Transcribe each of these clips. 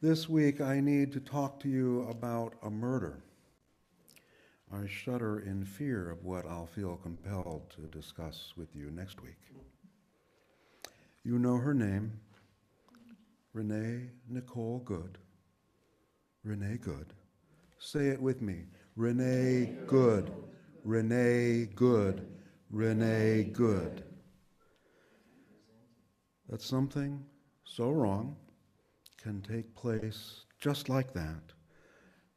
This week I need to talk to you about a murder. I shudder in fear of what I'll feel compelled to discuss with you next week. You know her name, Renee Nicole Good. Renee Good. Say it with me. Renee Good. Renee Good. Renee Good. That something so wrong can take place just like that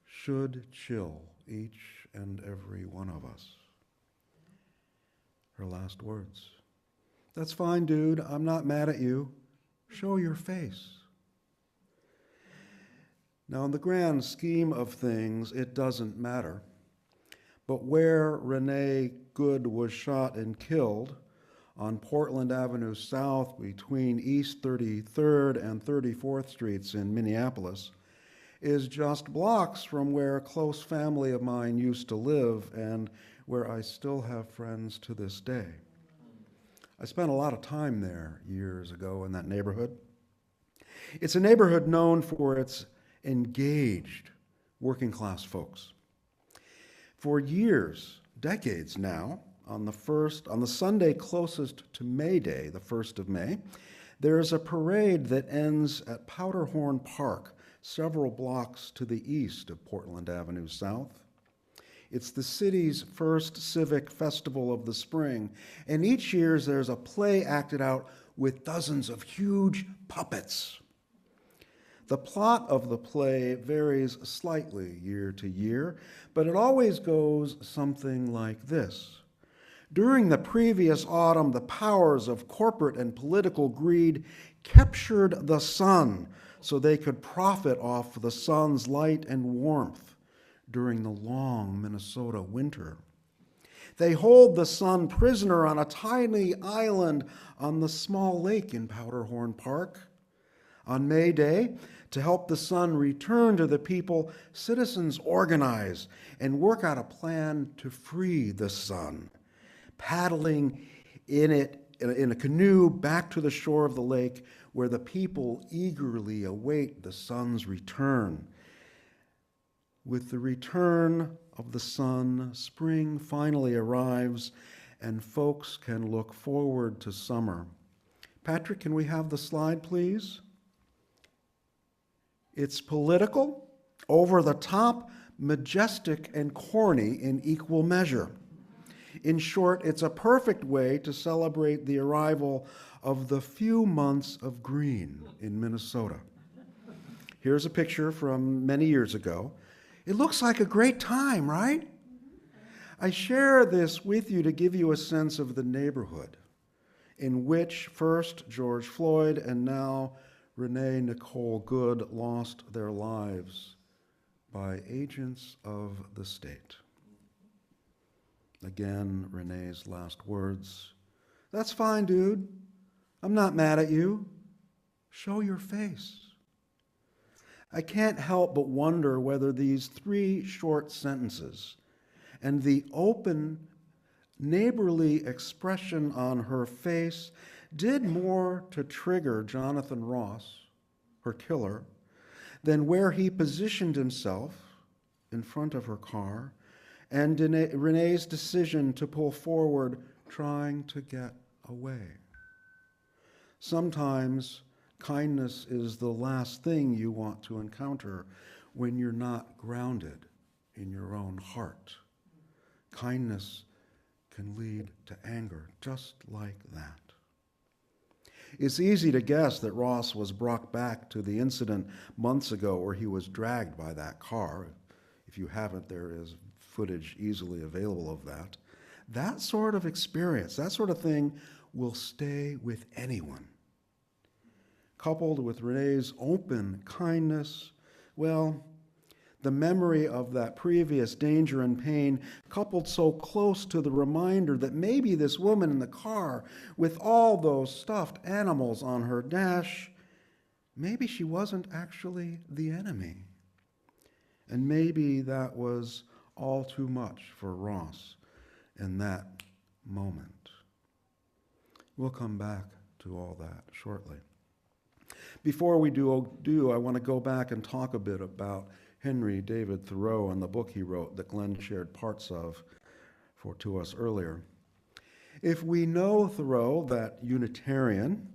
should chill each and every one of us. Her last words. That's fine, dude. I'm not mad at you. Show your face. Now, in the grand scheme of things, it doesn't matter. But where Renee Good was shot and killed, on Portland Avenue South between East 33rd and 34th Streets in Minneapolis, is just blocks from where a close family of mine used to live and where I still have friends to this day. I spent a lot of time there years ago in that neighborhood. It's a neighborhood known for its engaged working class folks. For years, decades now, on the Sunday closest to May Day, the 1st of May, there is a parade that ends at Powderhorn Park, several blocks to the east of Portland Avenue South. It's the city's first civic festival of the spring, and each year there's a play acted out with dozens of huge puppets. The plot of the play varies slightly year to year, but it always goes something like this. During the previous autumn, the powers of corporate and political greed captured the sun so they could profit off the sun's light and warmth during the long Minnesota winter. They hold the sun prisoner on a tiny island on the small lake in Powderhorn Park. On May Day, to help the sun return to the people, citizens organize and work out a plan to free the sun, paddling in a canoe back to the shore of the lake where the people eagerly await the sun's return. With the return of the sun, spring finally arrives and folks can look forward to summer. Patrick, can we have the slide, please? It's political, over the top, majestic, and corny in equal measure. In short, it's a perfect way to celebrate the arrival of the few months of green in Minnesota. Here's a picture from many years ago. It looks like a great time, right? I share this with you to give you a sense of the neighborhood in which first George Floyd and now Renee Nicole Good lost their lives by agents of the state. Again, Renee's last words. That's fine, dude. I'm not mad at you. Show your face. I can't help but wonder whether these 3 short sentences and the open, neighborly expression on her face did more to trigger Jonathan Ross, her killer, than where he positioned himself in front of her car and Renee's decision to pull forward, trying to get away. Sometimes kindness is the last thing you want to encounter when you're not grounded in your own heart. Kindness can lead to anger, just like that. It's easy to guess that Ross was brought back to the incident months ago where he was dragged by that car. If you haven't, there is footage easily available of that. That sort of experience, that sort of thing will stay with anyone. Coupled with Renee's open kindness, well, the memory of that previous danger and pain, coupled so close to the reminder that maybe this woman in the car with all those stuffed animals on her dash, maybe she wasn't actually the enemy. And maybe that was all too much for Ross in that moment. We'll come back to all that shortly. Before we do, I want to go back and talk a bit about Henry David Thoreau and the book he wrote that Glenn shared parts of to us earlier. If we know Thoreau, that Unitarian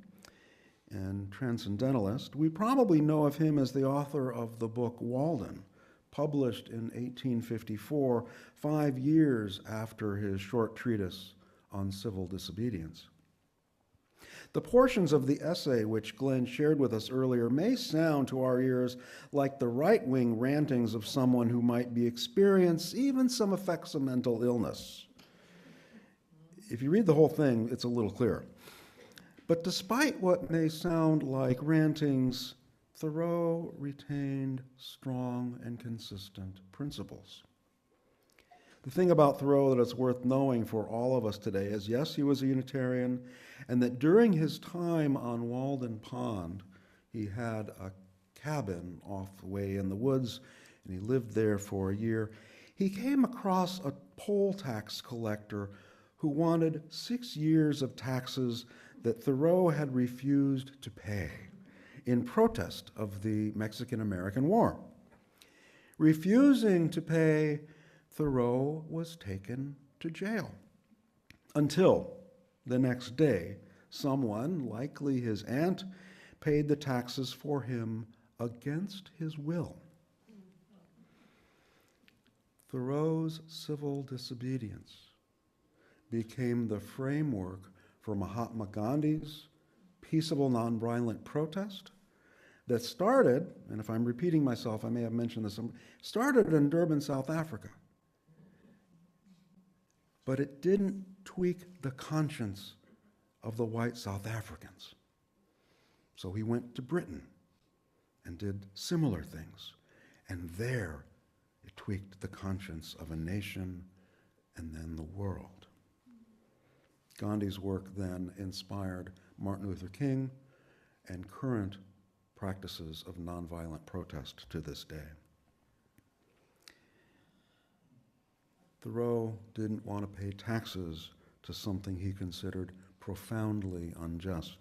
and transcendentalist, we probably know of him as the author of the book Walden, published in 1854, 5 years after his short treatise on civil disobedience. The portions of the essay which Glenn shared with us earlier may sound to our ears like the right-wing rantings of someone who might be experiencing even some effects of mental illness. If you read the whole thing, it's a little clearer. But despite what may sound like rantings, Thoreau retained strong and consistent principles. The thing about Thoreau that is worth knowing for all of us today is, yes, he was a Unitarian, and that during his time on Walden Pond, he had a cabin off way in the woods, and he lived there for a year. He came across a poll tax collector who wanted 6 years of taxes that Thoreau had refused to pay in protest of the Mexican-American War. Refusing to pay, Thoreau was taken to jail until the next day someone, likely his aunt, paid the taxes for him against his will. Thoreau's civil disobedience became the framework for Mahatma Gandhi's peaceable nonviolent protest that started, and if I'm repeating myself, I may have mentioned this, started in Durban, South Africa. But it didn't tweak the conscience of the white South Africans. So he went to Britain and did similar things. And there it tweaked the conscience of a nation and then the world. Gandhi's work then inspired Martin Luther King and current practices of nonviolent protest to this day. Thoreau didn't want to pay taxes to something he considered profoundly unjust.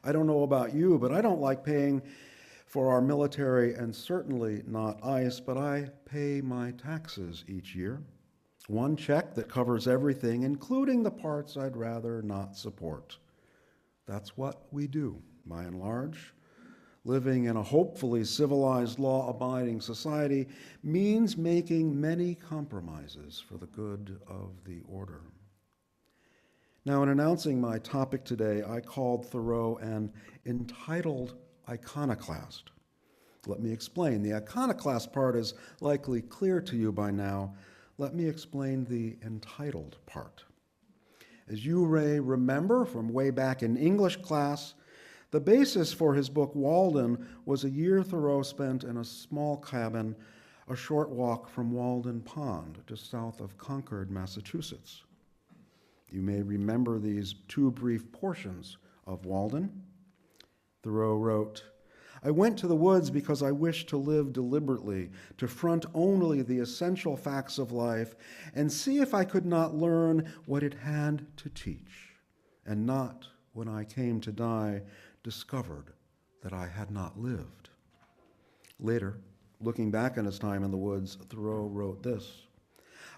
I don't know about you, but I don't like paying for our military, and certainly not ICE, but I pay my taxes each year. One check that covers everything, including the parts I'd rather not support. That's what we do, by and large. Living in a hopefully civilized, law-abiding society means making many compromises for the good of the order. Now, in announcing my topic today, I called Thoreau an entitled iconoclast. Let me explain. The iconoclast part is likely clear to you by now. Let me explain the entitled part. As you may remember from way back in English class, the basis for his book Walden was a year Thoreau spent in a small cabin a short walk from Walden Pond, just south of Concord, Massachusetts. You may remember these two brief portions of Walden. Thoreau wrote, "I went to the woods because I wished to live deliberately, to front only the essential facts of life, and see if I could not learn what it had to teach, and not, when I came to die, discovered that I had not lived." Later, looking back on his time in the woods, Thoreau wrote this,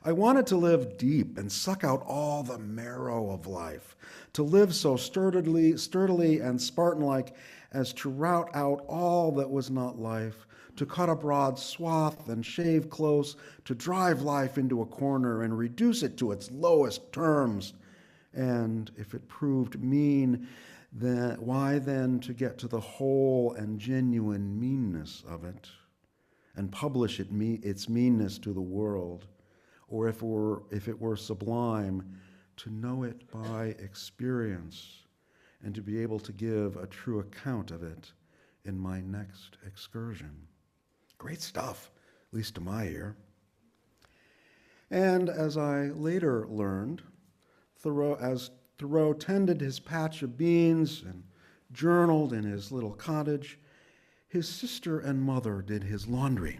"I wanted to live deep and suck out all the marrow of life, to live so sturdily and Spartan-like as to rout out all that was not life, to cut a broad swath and shave close, to drive life into a corner and reduce it to its lowest terms. And if it proved mean, then why then to get to the whole and genuine meanness of it and publish its meanness to the world? Or if it were sublime, to know it by experience and to be able to give a true account of it in my next excursion." Great stuff, at least to my ear. And as I later learned, Thoreau tended his patch of beans and journaled in his little cottage, his sister and mother did his laundry.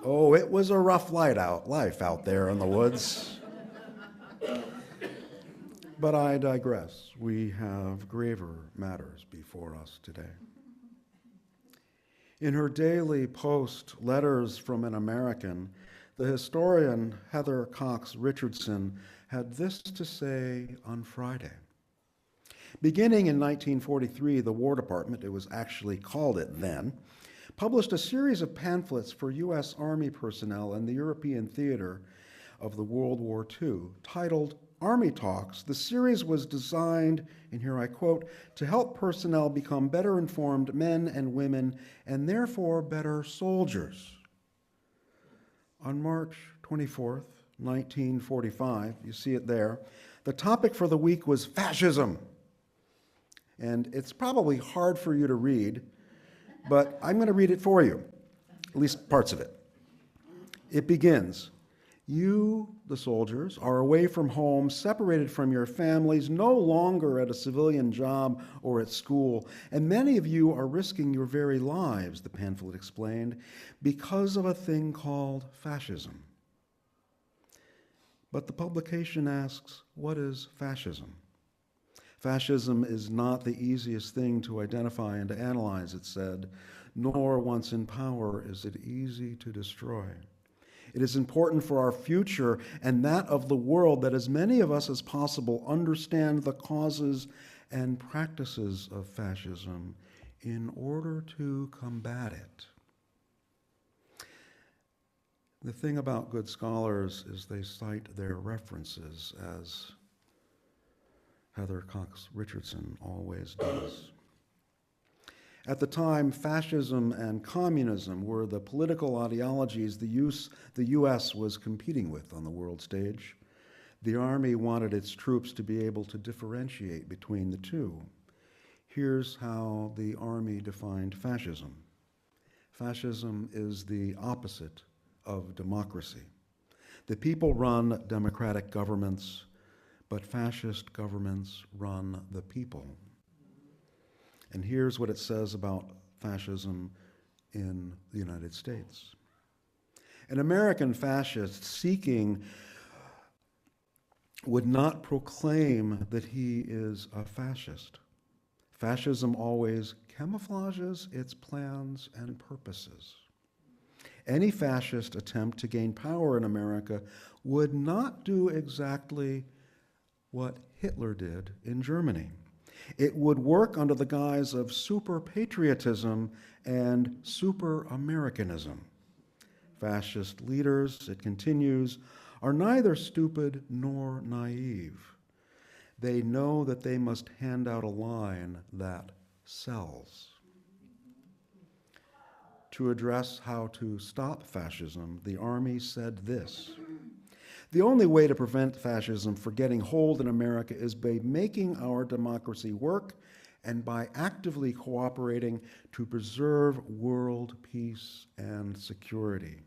Oh, it was a rough life out there in the woods. But I digress. We have graver matters before us today. In her daily post, Letters from an American, the historian Heather Cox Richardson had this to say on Friday. Beginning in 1943, the War Department, it was actually called it then, published a series of pamphlets for U.S. Army personnel in the European theater of the World War II, titled Army Talks. The series was designed, and here I quote, to help personnel become better informed men and women and therefore better soldiers. On March 24th, 1945, you see it there, the topic for the week was fascism. And it's probably hard for you to read, but I'm going to read it for you, at least parts of it. It begins, you, the soldiers, are away from home, separated from your families, no longer at a civilian job or at school, and many of you are risking your very lives, the pamphlet explained, because of a thing called fascism. But the publication asks, what is fascism? Fascism is not the easiest thing to identify and to analyze, it said, nor once in power is it easy to destroy. It is important for our future and that of the world that as many of us as possible understand the causes and practices of fascism in order to combat it. The thing about good scholars is they cite their references, as Heather Cox Richardson always does. At the time, fascism and communism were the political ideologies the U.S. was competing with on the world stage. The Army wanted its troops to be able to differentiate between the two. Here's how the Army defined fascism. Fascism is the opposite of democracy. The people run democratic governments, but fascist governments run the people. And here's what it says about fascism in the United States. An American fascist seeking would not proclaim that he is a fascist. Fascism always camouflages its plans and purposes. Any fascist attempt to gain power in America would not do exactly what Hitler did in Germany. It would work under the guise of super-patriotism and super-Americanism. Fascist leaders, it continues, are neither stupid nor naive. They know that they must hand out a line that sells. To address how to stop fascism, the Army said this: the only way to prevent fascism from getting hold in America is by making our democracy work and by actively cooperating to preserve world peace and security.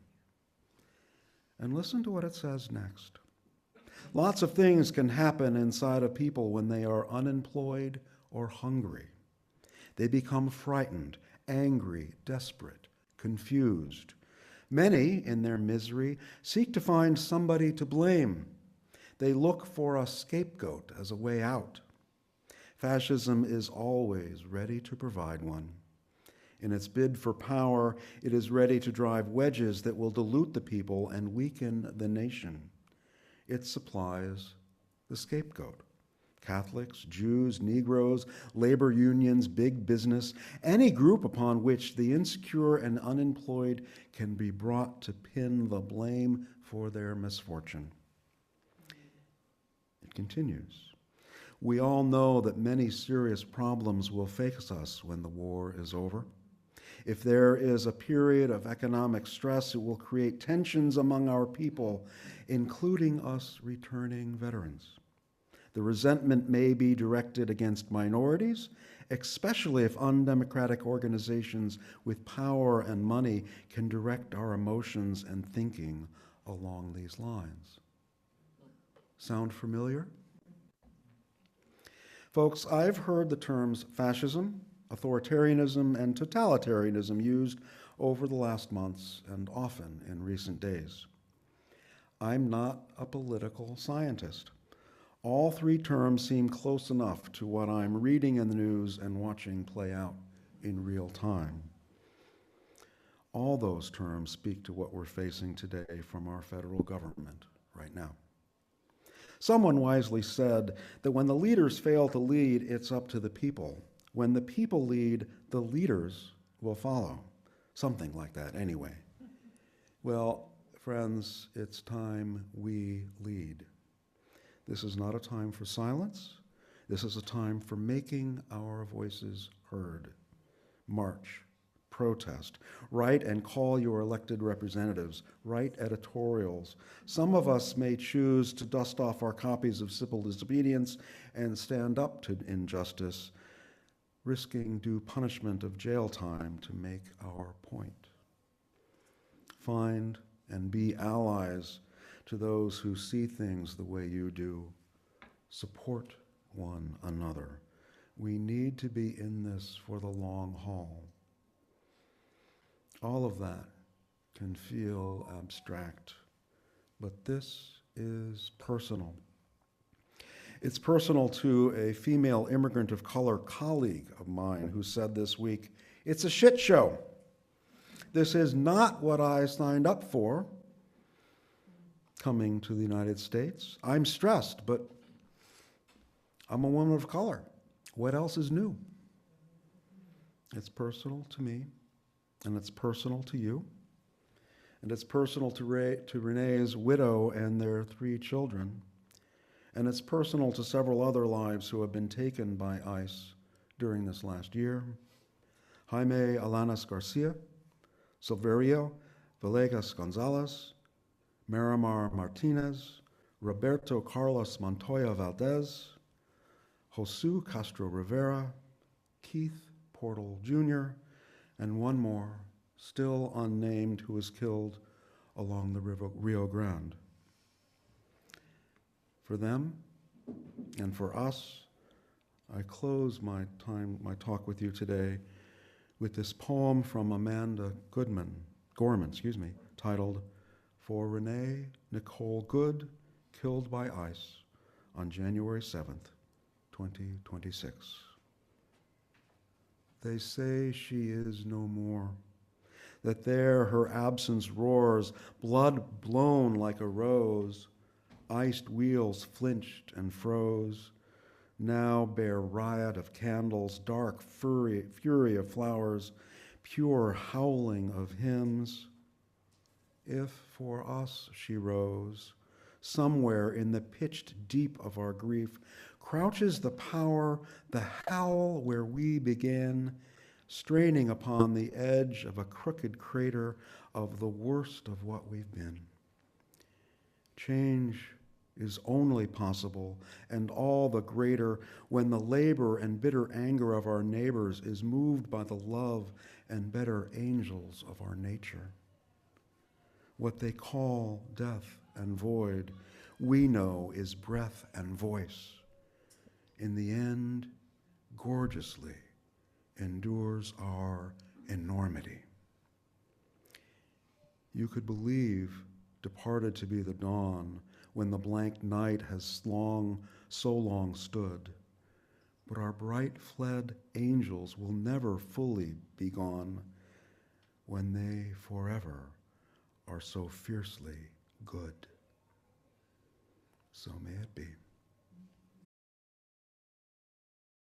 And listen to what it says next. Lots of things can happen inside of people when they are unemployed or hungry. They become frightened, angry, desperate, confused. Many, in their misery, seek to find somebody to blame. They look for a scapegoat as a way out. Fascism is always ready to provide one. In its bid for power, it is ready to drive wedges that will dilute the people and weaken the nation. It supplies the scapegoat. Catholics, Jews, Negroes, labor unions, big business, any group upon which the insecure and unemployed can be brought to pin the blame for their misfortune. It continues. We all know that many serious problems will face us when the war is over. If there is a period of economic stress, it will create tensions among our people, including us returning veterans. The resentment may be directed against minorities, especially if undemocratic organizations with power and money can direct our emotions and thinking along these lines. Sound familiar? Folks, I've heard the terms fascism, authoritarianism, and totalitarianism used over the last months and often in recent days. I'm not a political scientist. All three terms seem close enough to what I'm reading in the news and watching play out in real time. All those terms speak to what we're facing today from our federal government right now. Someone wisely said that when the leaders fail to lead, it's up to the people. When the people lead, the leaders will follow. Something like that, anyway. Well, friends, it's time we lead. This is not a time for silence. This is a time for making our voices heard. March, protest, write and call your elected representatives, write editorials. Some of us may choose to dust off our copies of Civil Disobedience and stand up to injustice, risking due punishment of jail time to make our point. Find and be allies to those who see things the way you do. Support one another. We need to be in this for the long haul. All of that can feel abstract, but this is personal. It's personal to a female immigrant of color colleague of mine who said this week, "It's a shit show. This is not what I signed up for coming to the United States. I'm stressed, but I'm a woman of color. What else is new?" It's personal to me, and it's personal to you, and it's personal to Renee's widow and their 3 children, and it's personal to several other lives who have been taken by ICE during this last year. Jaime Alanis Garcia, Silverio Villegas Gonzalez, Miramar Martinez, Roberto Carlos Montoya Valdez, Josu Castro Rivera, Keith Portal Jr., and one more, still unnamed, who was killed along the Rio Grande. For them and for us, I close my talk with you today with this poem from Amanda Gorman, titled "For Renee Nicole Good, Killed by ICE on January 7th, 2026. They say she is no more, that there her absence roars, blood blown like a rose, iced wheels flinched and froze, now bear riot of candles, dark fury of flowers, pure howling of hymns. If for us she rose, somewhere in the pitched deep of our grief crouches the power, the howl where we began, straining upon the edge of a crooked crater of the worst of what we've been. Change is only possible, and all the greater, when the labor and bitter anger of our neighbors is moved by the love and better angels of our nature. What they call death and void, we know is breath and voice. In the end, gorgeously endures our enormity. You could believe departed to be the dawn when the blank night has so long stood, but our bright fled angels will never fully be gone when they forever are so fiercely good. So may it be.